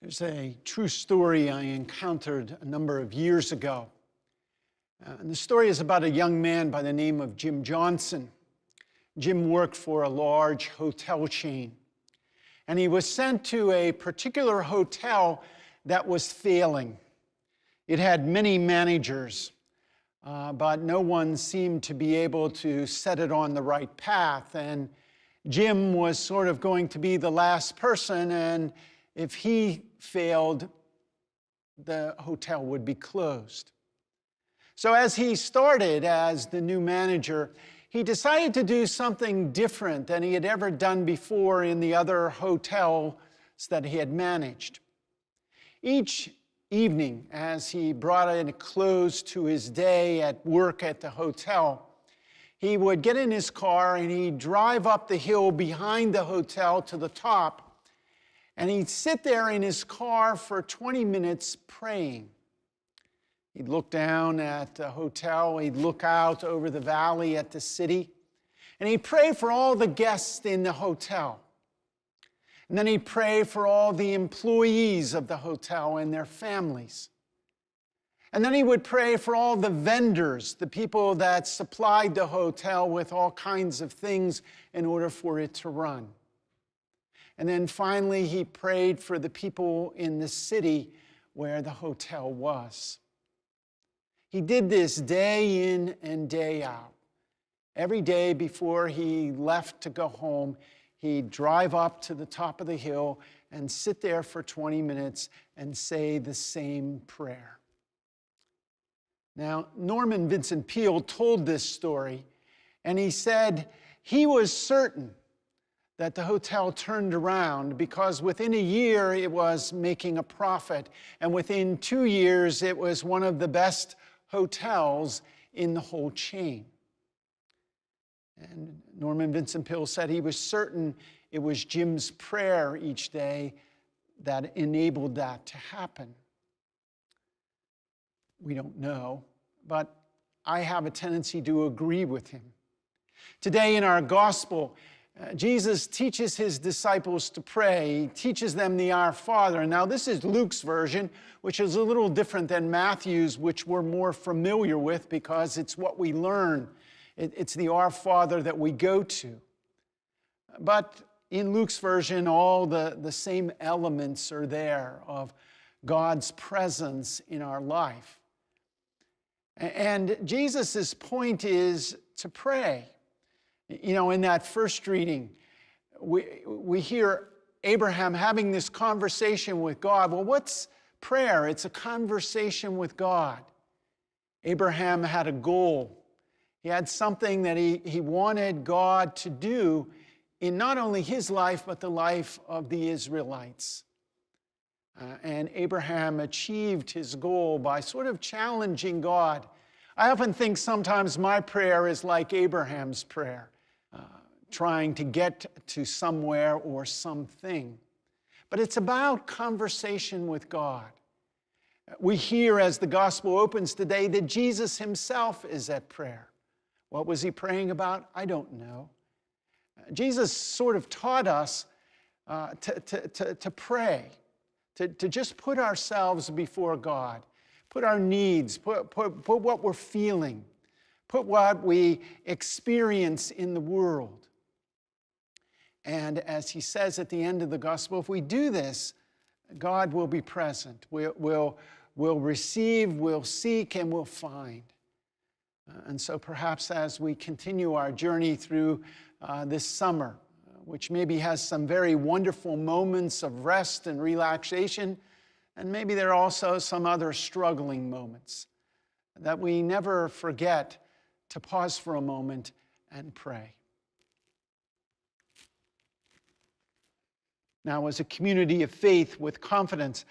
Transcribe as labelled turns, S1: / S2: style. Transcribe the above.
S1: There's a true story I encountered a number of years ago. And the story is about a young man by the name of Jim Johnson. Jim worked for a large hotel chain. And he was sent to a particular hotel that was failing. It had many managers, but no one seemed to be able to set it on the right path. And Jim was sort of going to be the last person, and if he failed, the hotel would be closed. So as he started as the new manager, he decided to do something different than he had ever done before in the other hotels that he had managed. Each evening, as he brought in a close to his day at work at the hotel, he would get in his car and he'd drive up the hill behind the hotel to the top, and he'd sit there in his car for 20 minutes praying. He'd look down at the hotel, he'd look out over the valley at the city, and he'd pray for all the guests in the hotel. And then he'd pray for all the employees of the hotel and their families. And then he would pray for all the vendors, the people that supplied the hotel with all kinds of things in order for it to run. And then finally, he prayed for the people in the city where the hotel was. He did this day in and day out. Every day before he left to go home, he'd drive up to the top of the hill and sit there for 20 minutes and say the same prayer. Now, Norman Vincent Peale told this story, and he said he was certain that the hotel turned around because within a year it was making a profit, and within 2 years it was one of the best hotels in the whole chain. And Norman Vincent Peale said he was certain it was Jim's prayer each day that enabled that to happen. We don't know, but I have a tendency to agree with him. Today in our gospel, Jesus teaches his disciples to pray. He teaches them the Our Father. Now, this is Luke's version, which is a little different than Matthew's, which we're more familiar with because it's what we learn. It's the Our Father that we go to. But in Luke's version, all the same elements are there of God's presence in our life. And Jesus' point is to pray. You know, in that first reading, we hear Abraham having this conversation with God. Well, what's prayer? It's a conversation with God. Abraham had a goal. He had something that he wanted God to do in not only his life, but the life of the Israelites. And Abraham achieved his goal by sort of challenging God. I often think sometimes my prayer is like Abraham's prayer. Trying to get to somewhere or something. But it's about conversation with God. We hear as the gospel opens today that Jesus himself is at prayer. What was he praying about? I don't know. Jesus sort of taught us to pray, to just put ourselves before God, put our needs, put what we're feeling, put what we experience in the world. And as he says at the end of the gospel, if we do this, God will be present. We'll receive, we'll seek, and we'll find. And so perhaps as we continue our journey through this summer, which maybe has some very wonderful moments of rest and relaxation, and maybe there are also some other struggling moments, that we never forget to pause for a moment and pray. Now, as a community of faith with confidence,